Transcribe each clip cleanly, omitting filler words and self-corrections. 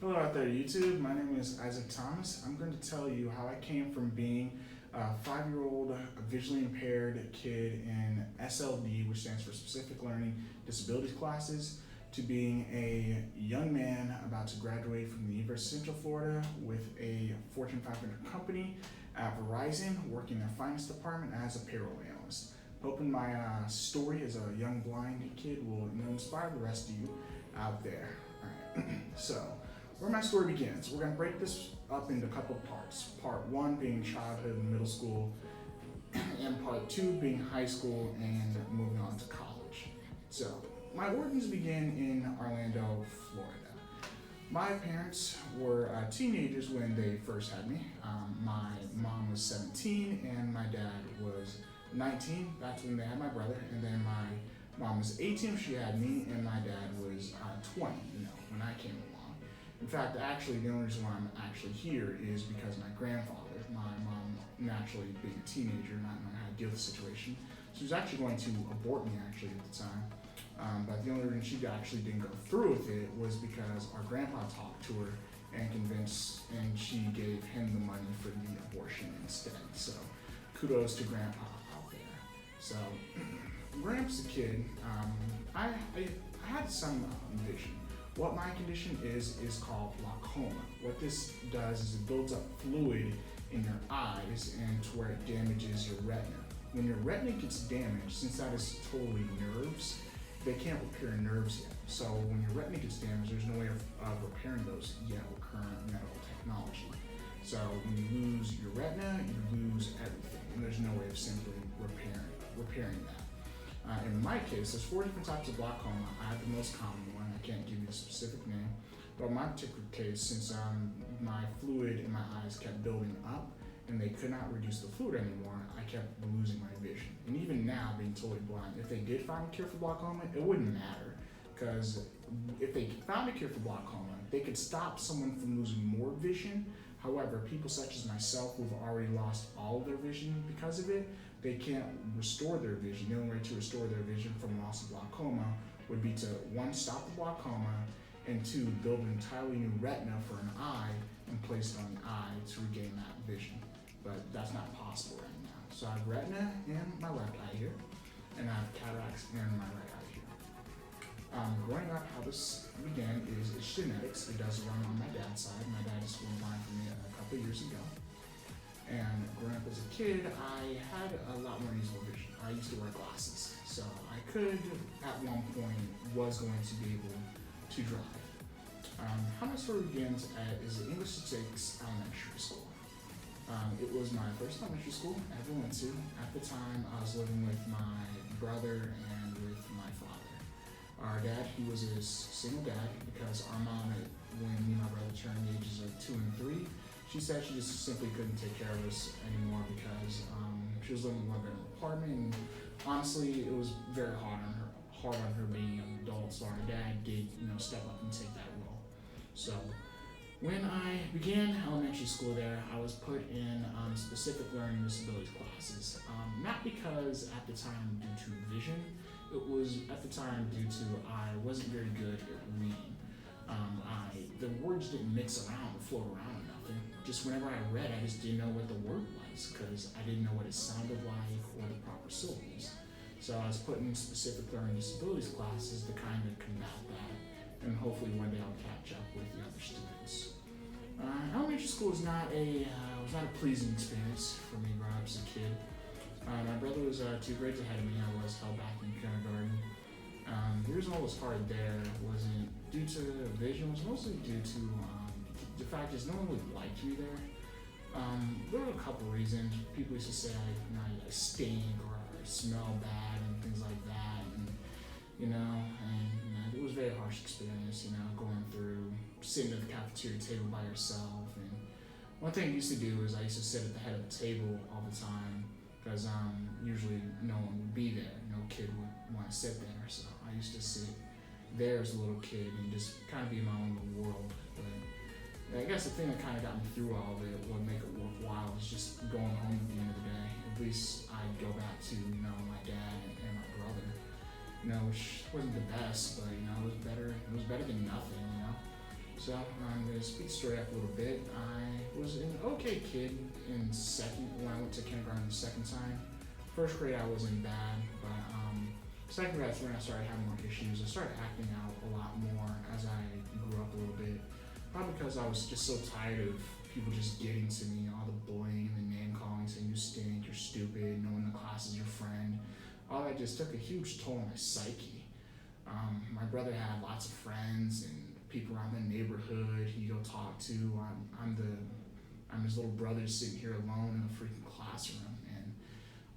Hello out there, YouTube. My name is Isaac Thomas. I'm going to tell you how I came from being a 5-year-old visually impaired kid in SLD, which stands for Specific Learning Disabilities classes, to being a young man about to graduate from the University of Central Florida with a Fortune 500 company at Verizon, working in their finance department as a payroll analyst. Hoping my story as a young blind kid will inspire the rest of you out there. All right. So, where my story begins, we're going to break this up into a couple of parts. Part one being childhood and middle school, and part two being high school and moving on to college. So, my origins begin in Orlando, Florida. My parents were teenagers when they first had me. My mom was 17 and my dad was 19. That's when they had my brother. And then my mom was 18 when she had me, and my dad was 20, when I came along. In fact, actually, the only reason why I'm actually here is because my grandfather, my mom naturally being a teenager, not knowing how to deal with the situation, she was actually going to abort me actually at the time. But the only reason she actually didn't go through with it was because our grandpa talked to her and convinced, and she gave him the money for the abortion instead. So kudos to grandpa out there. So Gramps, a kid, I had some vision. What my condition is called glaucoma. What this does is it builds up fluid in your eyes and to where it damages your retina. When your retina gets damaged, since that is totally nerves, they can't repair nerves yet. So when your retina gets damaged, there's no way of repairing those yet with current medical technology. So when you lose your retina, you lose everything, and there's no way of simply repairing that. In my case, there's 4 different types of glaucoma. I have the most common one. I can't give you a specific name. But in my particular case, since my fluid in my eyes kept building up and they could not reduce the fluid anymore, I kept losing my vision. And even now, being totally blind, if they did find a cure for glaucoma, it wouldn't matter. Because if they found a cure for glaucoma, they could stop someone from losing more vision. However, people such as myself who've already lost all of their vision because of it, they can't restore their vision. The only way to restore their vision from loss of glaucoma would be to, 1, stop the glaucoma, and 2, build an entirely new retina for an eye and place it on the eye to regain that vision. But that's not possible right now. So I have retina in my left eye here, and I have cataracts in my right eye here. Growing up, how this began is it's genetics. It does run on my dad's side. My dad just went blind from me a couple of years ago. And growing up as a kid, I had a lot more usable vision. I used to wear glasses, so I could, at one point, was going to be able to drive. How my story begins is the English 6 elementary school. It was my first elementary school I ever went to. At the time, I was living with my brother and with my father. Our dad, he was a single dad because our mom, when me and my brother turned the ages of 2 and 3, she said she just simply couldn't take care of us anymore because she was living in a one-bedroom apartment, and honestly, it was very hard on her being an adult. So our dad did, step up and take that role. So when I began elementary school there, I was put in specific learning disabilities classes. Not because at the time due to vision, it was at the time due to I wasn't very good at reading. The words didn't mix around or float around or nothing. Just whenever I read, I just didn't know what the word was because I didn't know what it sounded like or the proper syllables. So I was put in specific learning disabilities classes to kind of combat that, and hopefully one day I'll catch up with the other students. Elementary school was not a pleasing experience for me growing up as a kid. My brother was 2 grades ahead of me. I was held back in kindergarten. The reason I was hard there wasn't due to vision, it was mostly due to the fact is no one really liked me there. There were a couple reasons. People used to say I stink or I smell bad and things like that, and it was a very harsh experience, going through sitting at the cafeteria table by yourself. And one thing I used to do is I used to sit at the head of the table all the time because usually no one would be there. No kid would want to sit there, so I used to sit there as a little kid and just kind of be in my own little world. But I guess the thing that kind of got me through all of it, what made it worthwhile, is just going home at the end of the day. At least I'd go back to my dad and my brother. Which wasn't the best, but it was better. It was better than nothing. So I'm going to speed the story up a little bit. I was an okay kid in second when I went to kindergarten the second time. First grade I wasn't bad, but second grade that's when I started having more issues. I started acting out a lot more as I grew up a little bit. Probably because I was just so tired of people just getting to me, all the bullying and the name calling, saying you stink, you're stupid, no one in the class is your friend. All that just took a huge toll on my psyche. My brother had lots of friends and people around the neighborhood he go talk to. I'm his little brother sitting here alone in the freaking classroom, and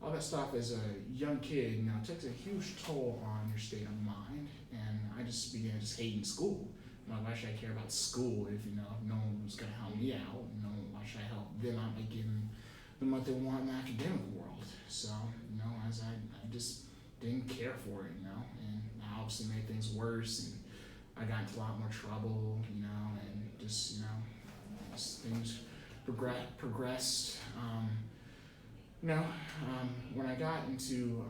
all that stuff as a young kid, it takes a huge toll on your state of mind. And I just began just hating school. Why should I care about school if no one was gonna help me out? Why should I help them out by giving them what they want in the academic world? So as I just didn't care for it, and that obviously made things worse, and I got into a lot more trouble, and just as things progressed. When I got into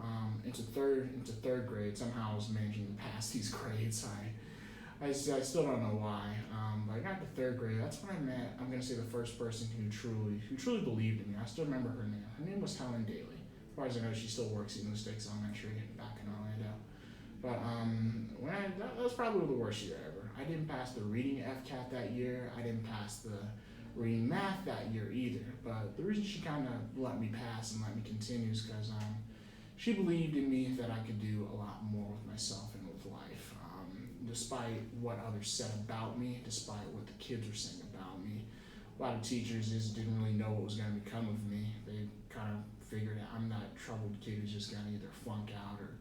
third grade, somehow I was managing to pass these grades. I still don't know why, but I got to third grade. That's when I met, I'm gonna say, the first person who truly believed in me. I still remember her name. Her name was Helen Daly. As far as I know, she still works at New Stakes Elementary back in Orlando. But that was probably the worst year ever. I didn't pass the reading FCAT that year. I didn't pass the reading math that year either. But the reason she kind of let me pass and let me continue is because she believed in me that I could do a lot more with myself and with life. Despite what others said about me, despite what the kids were saying about me, a lot of teachers just didn't really know what was going to become of me. They kind of figured I'm that troubled kid who's just going to either flunk out or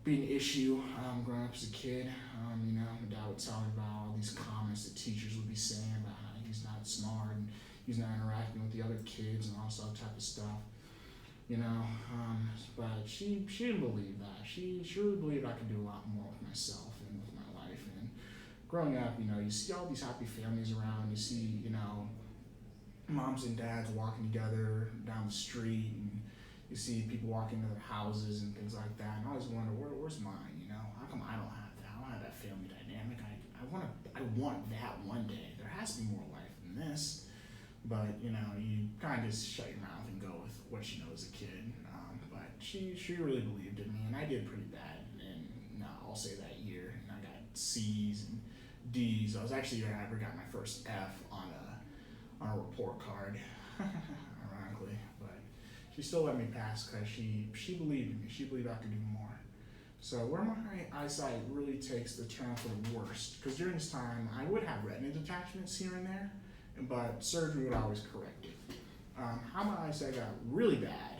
be an issue. Growing up as a kid, my dad would tell me about all these comments that teachers would be saying about how he's not smart and he's not interacting with the other kids and all this other type of stuff. But she didn't believe that. She really believed I could do a lot more with myself and with my life. And growing up, you see all these happy families around. You see, moms and dads walking together down the street, and you see people walking to their houses and things like that. And I always wonder, where's mine? How come I don't have that? I don't have that family dynamic. I want that one day. There has to be more life than this. But you kind of just shut your mouth and go with what you know as a kid. But she really believed in me, and I did pretty bad. And I'll say that year, and I got C's and D's. I was actually the year I ever got my first F on a report card, ironically. But she still let me pass because she believed in me. She believed I could do more. So where my eyesight really takes the turn for the worst, because during this time I would have retina detachments here and there, but surgery would always correct it. How my eyesight got really bad,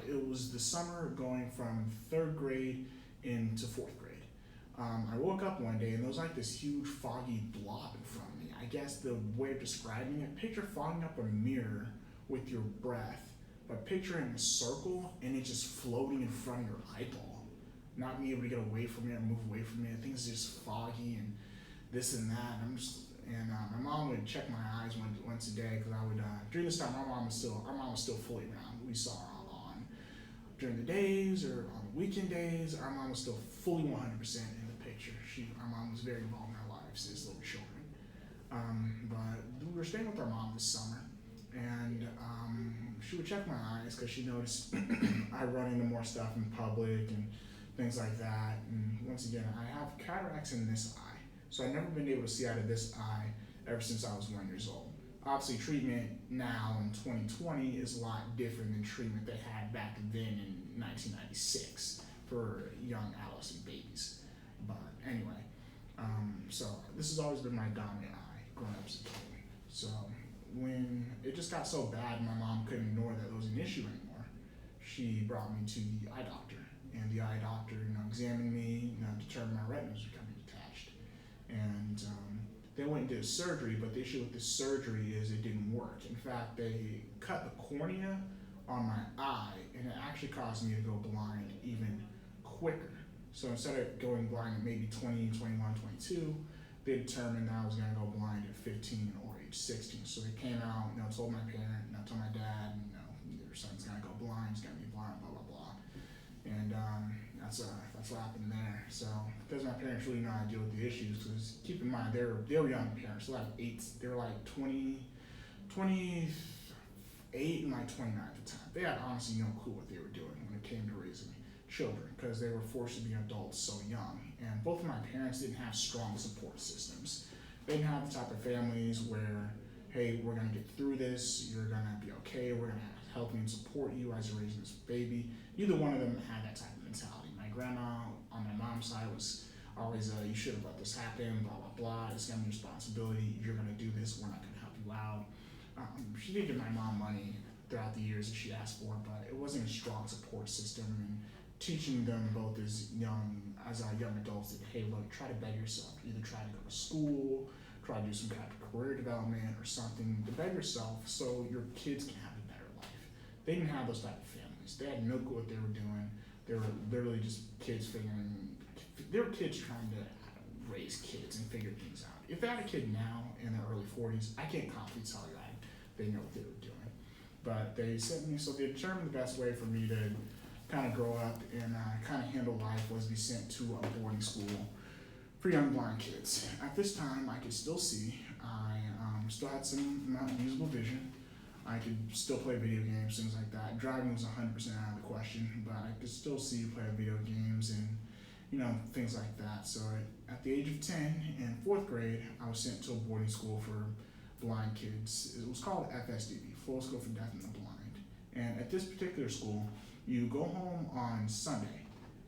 it was the summer going from third grade into fourth grade. I woke up one day and there was like this huge foggy blob in front of me. I guess the way of describing it, picture fogging up a mirror with your breath, but picturing a circle and it just floating in front of your eyeball. Not being able to get away from it or move away from it. Things just foggy and this and that. And my mom would check my eyes once a day because I would, during this time, our mom was still fully around. We saw her on during the days or on the weekend days. Our mom was still fully 100% in the picture. Our mom was very involved in our lives as little children. But we were staying with our mom this summer, and she would check my eyes because she noticed I run into more stuff in public and things like that. And once again, I have cataracts in this eye. So I've never been able to see out of this eye ever since I was 1 year old. Obviously, treatment now in 2020 is a lot different than treatment they had back then in 1996 for young adolescent babies. But anyway, so this has always been my dominant eye growing up as a kid. So when it just got so bad, my mom couldn't ignore that it was an issue anymore. She brought me to the eye doctor, and the eye doctor, examined me, determined my retina was becoming detached. And they went and did surgery, but the issue with this surgery is it didn't work. In fact, they cut the cornea on my eye, and it actually caused me to go blind even quicker. So instead of going blind at maybe 20, 21, 22, they determined that I was going to go blind at 15 or age 16. So they came out, told my parent, told my dad, their son's going to go blind, he's going to be blind, blah, blah, blah. And that's what happened there. So because my parents really know how to deal with the issues, because keep in mind they were young parents, like eight, they were like 28 and like 29 at the time. They had honestly no clue what they were doing when it came to raising children because they were forced to be adults so young. And both of my parents didn't have strong support systems. They didn't have the type of families where, hey, we're gonna get through this, you're gonna be okay, we're gonna help you and support you as you're raising this baby. Neither one of them had that type of mentality. My grandma on my mom's side was always, you should have let this happen, blah, blah, blah, it's gonna be your responsibility, you're gonna do this, we're not gonna help you out. She did give my mom money throughout the years that she asked for, but it wasn't a strong support system. And teaching them both as young adults that, hey, look, try to better yourself. Either try to go to school, try to do some kind of career development or something to better yourself so your kids can have a better life. They didn't have those type of families. They had no clue what they were doing. They were literally just kids they were kids trying to raise kids and figure things out. If they had a kid now in their early 40s, I can't confidently tell you they know what they were doing. But they sent me, so they determined the best way for me to kind of grow up and kind of handle life was to be sent to a boarding school for young blind kids. At this time, I could still see. I still had some amount of usable vision. I could still play video games, things like that. Driving was 100% out of the question, but I could still see, play video games, and things like that. So at the age of 10, in 4th grade, I was sent to a boarding school for blind kids. It was called FSDB, Full School for Deaf and the Blind. And at this particular school, you go home on Sunday,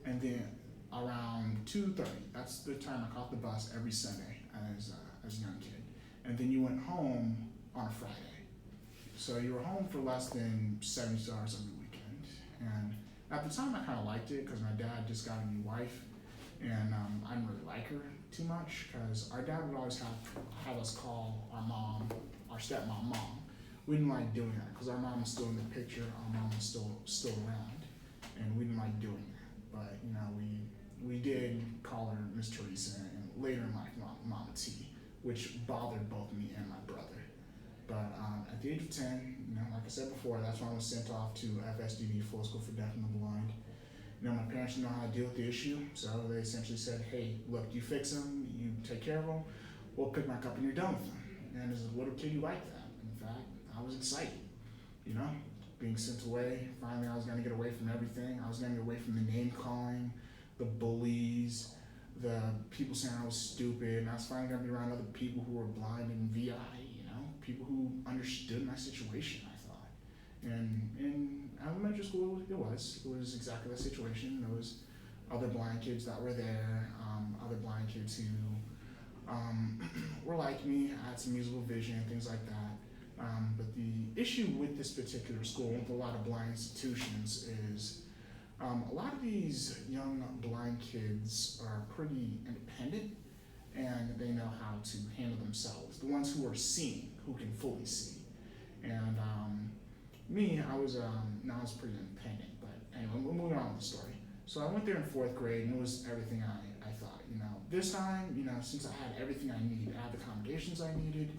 and then around 2:30, that's the time I caught the bus every Sunday as a young kid. And then you went home on a Friday. So you were home for less than 70 hours every weekend. And at the time, I kind of liked it because my dad just got a new wife, and I didn't really like her too much because our dad would always have us call our stepmom, mom. We didn't like doing that because our mom was still in the picture, our mom was still around, and we didn't like doing that. But we did call her Miss Teresa, and later in life, Mama T, which bothered both me and my brother. But at the age of 10, like I said before, that's when I was sent off to FSDB, Full School for Deaf and the Blind. My parents didn't know how to deal with the issue, so they essentially said, hey, look, you fix them, you take care of them, we'll pick back up and you're done with them. And as a little kid, you like that. In fact, I was excited, being sent away. Finally, I was going to get away from everything. I was going to get away from the name calling, the bullies, the people saying I was stupid, and I was finally going to be around other people who were blind and VI, people who understood my situation, I thought. And in elementary school, it was exactly that situation. There was other blind kids that were there, other blind kids who were like me, had some usable vision, things like that. But the issue with this particular school, with a lot of blind institutions, is a lot of these young blind kids are pretty independent, and they know how to handle themselves. The ones who are seeing, who can fully see. And me, I was pretty independent, but anyway, we'll move on with the story. So I went there in 4th grade, and it was everything I thought. This time, since I had everything I needed, I had the accommodations I needed,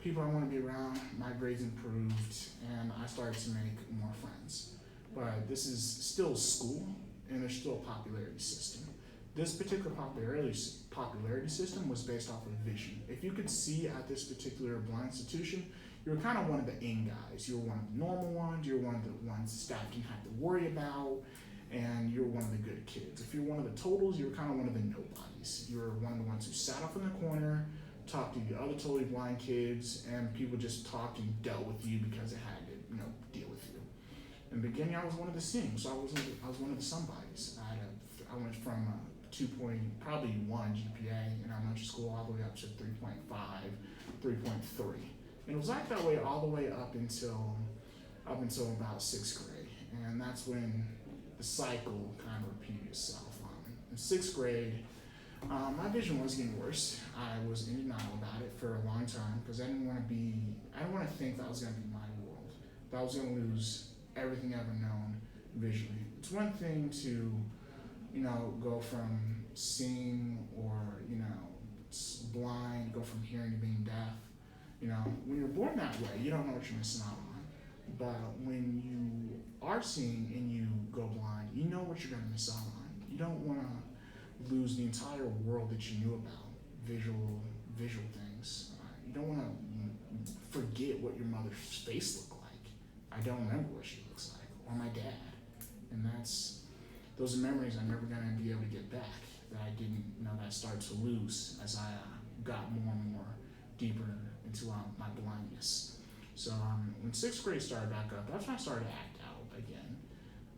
people I want to be around, my grades improved, and I started to make more friends. But this is still school, and there's still a popularity system. This particular popularity system was based off of vision. If you could see at this particular blind institution, you were kind of one of the in guys. You were one of the normal ones. You were one of the ones staff didn't have to worry about, and you were one of the good kids. If you're one of the totals, you were kind of one of the nobodies. You were one of the ones who sat off in the corner, talked to the other totally blind kids, and people just talked and dealt with you because they had to, deal with you. In the beginning, I was one of the sings, so I was one of the somebodies. I went from 2.1 GPA in elementary school all the way up to 3.5, 3.3. And it was like that way all the way up until about 6th grade. And that's when the cycle kind of repeated itself. In 6th grade, my vision was getting worse. I was in denial about it for a long time because I didn't want to think that was going to be my world. That I was going to lose everything I've ever known visually. It's one thing to go from seeing or, blind, go from hearing to being deaf. When you're born that way, you don't know what you're missing out on. But when you are seeing and you go blind, you know what you're going to miss out on. You don't want to lose the entire world that you knew about visual things. You don't want to forget what your mother's face looked like. I don't remember what she looks like, or my dad, and those are memories I'm never gonna be able to get back. That I didn't, that I started to lose as I got more and more deeper into my blindness. So when sixth grade started back up, that's when I started to act out again.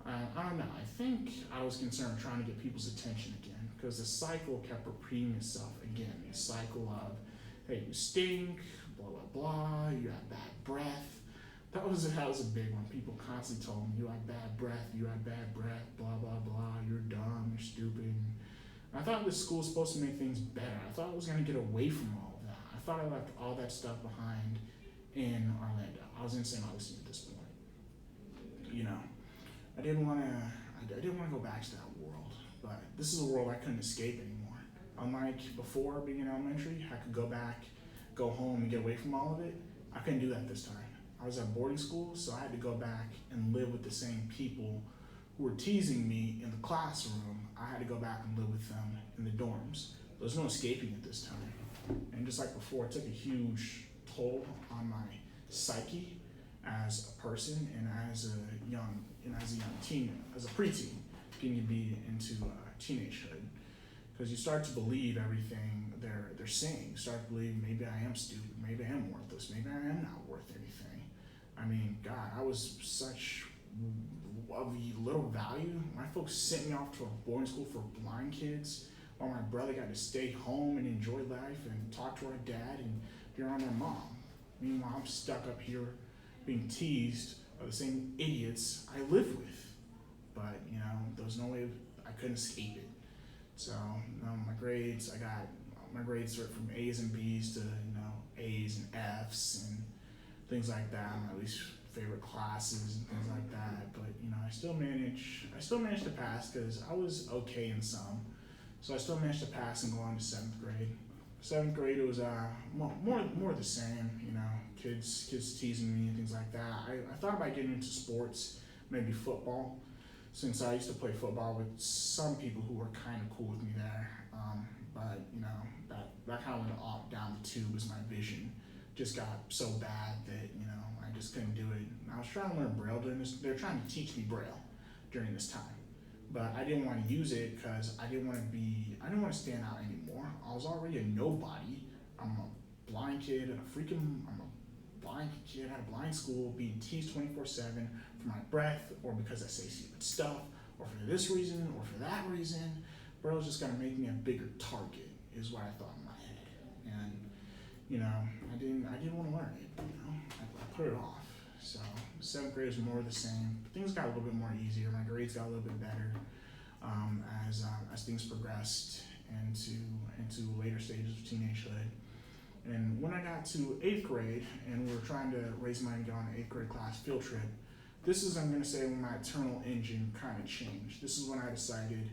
I don't know. I think I was concerned trying to get people's attention again because the cycle kept repeating itself again. The cycle of, hey, you stink, blah blah blah. You have bad breath. That was a big one. People constantly told me, you have bad breath, blah blah blah. You're dumb, you're stupid. And I thought this school was supposed to make things better. I thought I was gonna get away from all of that. I thought I left all that stuff behind in Orlando. I was in St. Augustine at this point. I didn't want to go back to that world, but this is a world I couldn't escape anymore. Unlike before being in elementary, I could go back, go home, and get away from all of it. I couldn't do that this time. I was at boarding school, so I had to go back and live with the same people who were teasing me in the classroom. I had to go back and live with them in the dorms. There was no escaping it this time. And just like before, it took a huge toll on my psyche as a person and as a young teen, as a preteen, getting to be into teenagehood. Because you start to believe everything they're saying. You start to believe maybe I am stupid, maybe I am worthless, maybe I am not worth anything. I mean, God, I was such of little value. My folks sent me off to a boarding school for blind kids while my brother got to stay home and enjoy life and talk to our dad and be around their mom. Meanwhile, I'm stuck up here being teased by the same idiots I live with. But, there was no way I couldn't escape it. So, my grades, I got my grades were from A's and B's to, A's and F's and things like that. My least favorite classes and things like that. But, I still managed to pass because I was okay in some. So I still managed to pass and go on to seventh grade. Seventh grade, it was more the same, kids teasing me and things like that. I thought about getting into sports, maybe football, since I used to play football with some people who were kind of cool with me there. But that kind of went off down the tube as my vision just got so bad that I just couldn't do it. And I was trying to learn Braille during this. They were trying to teach me Braille during this time. But I didn't want to use it because I didn't want to stand out anymore. I was already a nobody. I'm a blind kid at a blind school being teased 24/7 for my breath or because I say stupid stuff or for this reason or for that reason. Braille was just going to make me a bigger target is what I thought in my head. And, I didn't want to learn it. I put it off. So seventh grade was more of the same. Things got a little bit more easier. My grades got a little bit better as things progressed into later stages of teenagehood. And when I got to eighth grade and we were trying to raise money to go on an eighth grade class field trip, this is, I'm going to say, when my internal engine kind of changed. This is when I decided,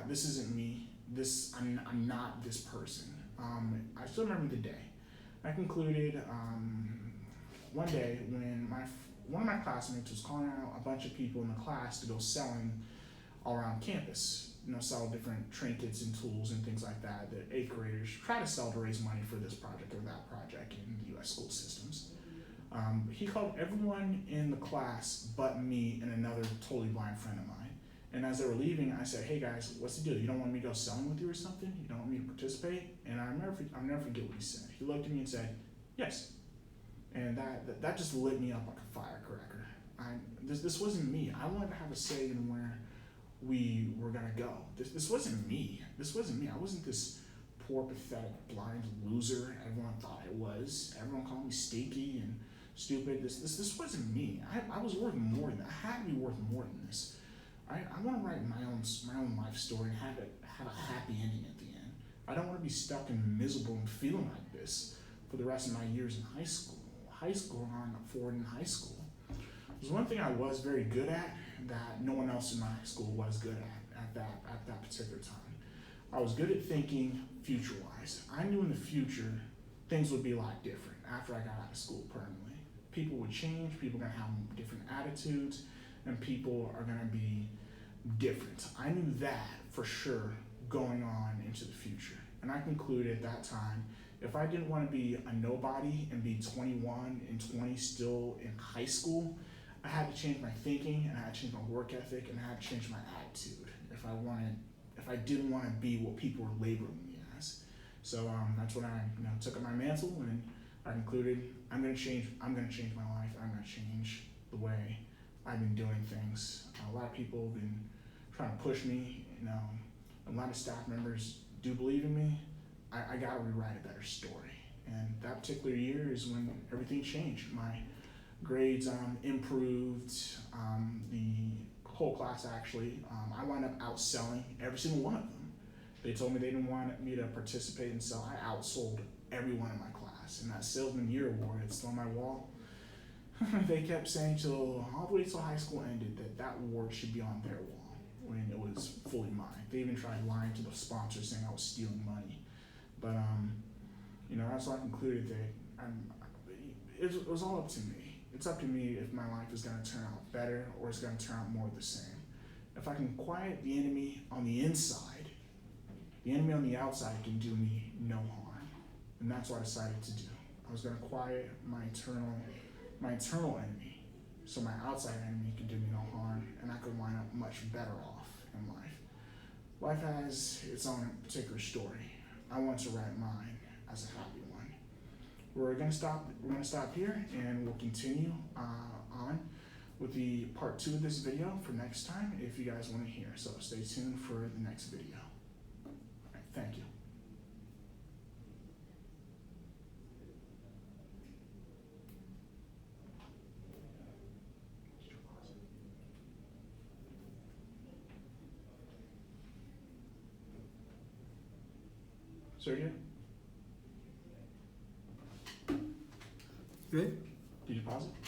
this isn't me. I'm not this person. I still remember the day. I concluded one day when one of my classmates was calling out a bunch of people in the class to go selling all around campus, sell different trinkets and tools and things like that eighth graders try to sell to raise money for this project or that project in the U.S. school systems. He called everyone in the class but me and another totally blind friend of mine. And as they were leaving, I said, "Hey guys, what's the deal? You don't want me to go selling with you or something? You don't want me to participate?" And I'll never forget what he said. He looked at me and said, "Yes." And that just lit me up like a firecracker. This wasn't me. I wanted to have a say in where we were gonna go. This wasn't me. I wasn't this poor, pathetic, blind loser everyone thought I was. Everyone called me stinky and stupid. This wasn't me. I was worth more than that. I had to be worth more than this. I want to write my own life story and have a happy ending at the end. I don't want to be stuck and miserable and feeling like this for the rest of my years in high school on forward in high school. There's one thing I was very good at that no one else in my school was good at that particular time. I was good at thinking future-wise. I knew in the future things would be a lot different after I got out of school permanently. People would change, people are going to have different attitudes, and people are going to be different. I knew that for sure going on into the future. And I concluded at that time, if I didn't want to be a nobody and be 21 and 20 still in high school, I had to change my thinking, and I had to change my work ethic, and I had to change my attitude if I didn't want to be what people were labeling me as. So that's when I took up my mantle, and I concluded I'm gonna change my life. I'm gonna change the way I've been doing things. A lot of people have been trying to push me. A lot of staff members do believe in me. I gotta rewrite a better story. And that particular year is when everything changed. My grades improved. The whole class actually. I wound up outselling every single one of them. They told me they didn't want me to participate and sell. I outsold everyone in my class. And that Salesman Year Award, it's on my wall. They kept saying all the way till high school ended that award should be on their wall when it was fully mine. They even tried lying to the sponsor saying I was stealing money. But that's why I concluded that it was all up to me. It's up to me if my life is going to turn out better or it's going to turn out more of the same. If I can quiet the enemy on the inside, the enemy on the outside can do me no harm. And that's what I decided to do. I was going to quiet my internal enemy, so my outside enemy could do me no harm, and I could wind up much better off in life. Life has its own particular story. I want to write mine as a happy one. We're gonna stop here, and we'll continue on with the part 2 of this video for next time if you guys want to hear. So stay tuned for the next video. All right, thank you. Sir, yeah? Good? Did you pause it?